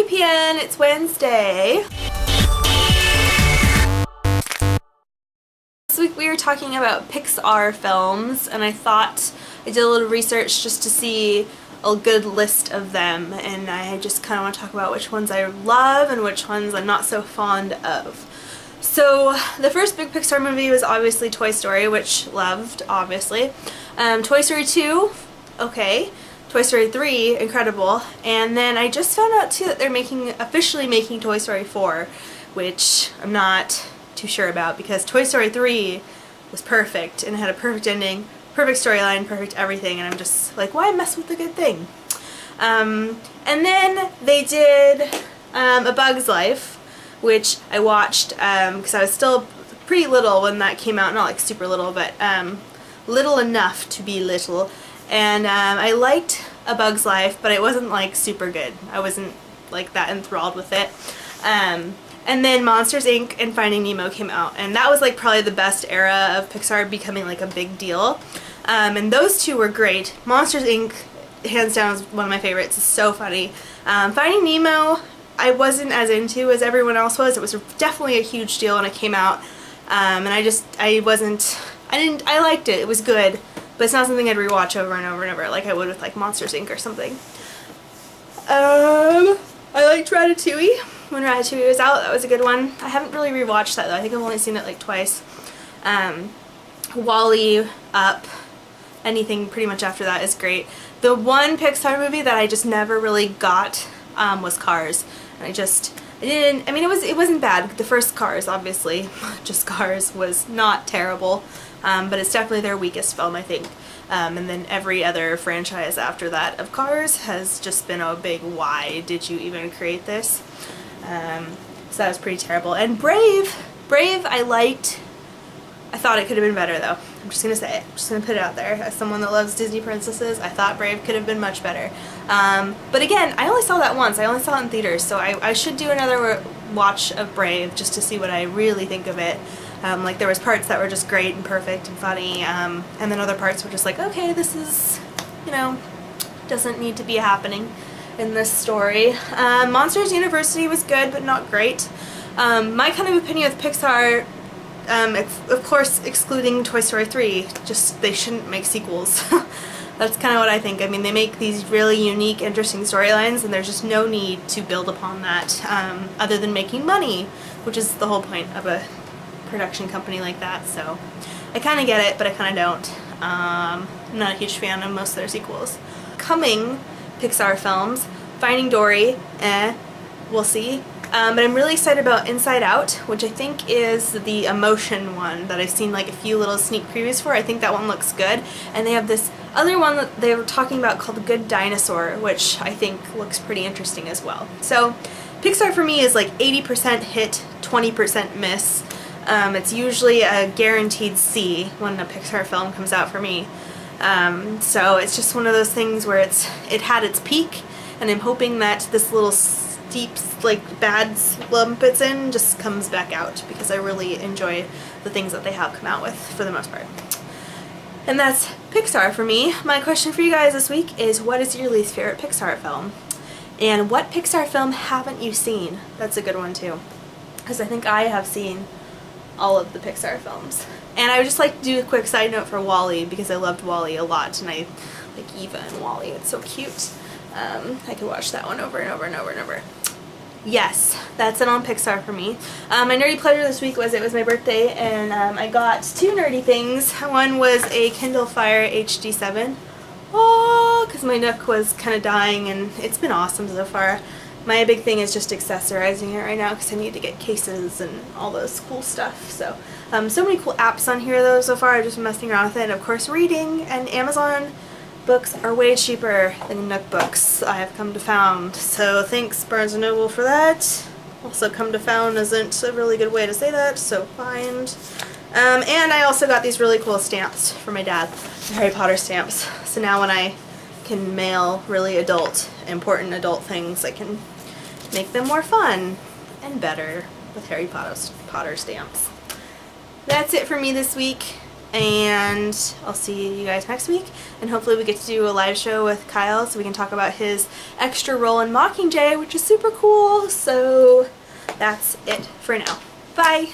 Hey PN, it's Wednesday. This week we were talking about Pixar films, and I thought I did a little research just to see a good list of them, and I just kind of want to talk about which ones I love and which ones I'm not so fond of. So the first big Pixar movie was obviously Toy Story, which loved, obviously. Toy Story 2, okay. Toy Story 3, incredible. And then I just found out too that they're officially making Toy Story 4, which I'm not too sure about because Toy Story 3 was perfect and had a perfect ending, perfect storyline, perfect everything, and I'm just like, why mess with the good thing? And then they did A Bug's Life, which I watched because I was still pretty little when that came out, not like super little, but little enough to be little. And I liked A Bug's Life, but it wasn't like super good. I wasn't like that enthralled with it. And then Monsters, Inc. and Finding Nemo came out, and that was like probably the best era of Pixar becoming like a big deal. And those two were great. Monsters, Inc. hands down is one of my favorites. It's so funny. Finding Nemo I wasn't as into as everyone else was. It was definitely a huge deal when it came out. And I liked it. It was good. But it's not something I'd rewatch over and over and over like I would with like Monsters, Inc. or something. I liked Ratatouille. When Ratatouille was out, that was a good one. I haven't really rewatched that though. I think I've only seen it like twice. WALL-E, Up, anything pretty much after that is great. The one Pixar movie that I just never really got was Cars. And it wasn't bad. The first Cars, obviously, just Cars, was not terrible. But it's definitely their weakest film, I think. And then every other franchise after that of Cars has just been a big why did you even create this? So that was pretty terrible. And Brave I liked. I thought it could have been better though. I'm just gonna say it. I'm just gonna put it out there. As someone that loves Disney princesses, I thought Brave could have been much better. But again, I only saw that once. I only saw it in theaters, so I should do another watch of Brave just to see what I really think of it. Like there was parts that were just great and perfect and funny, and then other parts were just like, okay, this is, doesn't need to be happening in this story. Monsters University was good, but not great. My kind of opinion with Pixar, of course excluding Toy Story 3, just they shouldn't make sequels. That's kind of what I think. I mean, they make these really unique, interesting storylines, and there's just no need to build upon that other than making money, which is the whole point of a production company like that. So I kind of get it, but I kind of don't. I'm not a huge fan of most of their sequels. Coming Pixar films, Finding Dory, we'll see. But I'm really excited about Inside Out, which I think is the emotion one that I've seen like a few little sneak previews for. I think that one looks good. And they have this other one that they were talking about called The Good Dinosaur, which I think looks pretty interesting as well. So Pixar for me is like 80% hit, 20% miss. It's usually a guaranteed C when a Pixar film comes out for me. So it's just one of those things where it had its peak, and I'm hoping that this little steep, like bad slump it's in just comes back out, because I really enjoy the things that they have come out with for the most part. And that's Pixar for me. My question for you guys this week is, what is your least favorite Pixar film? And what Pixar film haven't you seen? That's a good one too, because I think I have seen all of the Pixar films. And I would just like to do a quick side note for WALL-E, because I loved WALL-E a lot, and I like Eva and WALL-E. It's so cute. I could watch that one over and over and over and over. Yes, that's it on Pixar for me. My nerdy pleasure this week was, it was my birthday, and I got two nerdy things. One was a Kindle Fire HD7. Oh, because my Nook was kind of dying, and it's been awesome so far. My big thing is just accessorizing it right now, because I need to get cases and all those cool stuff. So many cool apps on here though so far. I've just been messing around with it. And of course reading, and Amazon books are way cheaper than Nook books, I have come to found. So thanks Barnes & Noble for that. Also, come to found isn't a really good way to say that, so find. And I also got these really cool stamps for my dad, the Harry Potter stamps. So now when I can mail really important adult things, I can make them more fun and better with Harry Potter stamps. That's it for me this week. and I'll see you guys next week, and hopefully we get to do a live show with Kyle so we can talk about his extra role in Mockingjay, which is super cool. So that's it for now. Bye!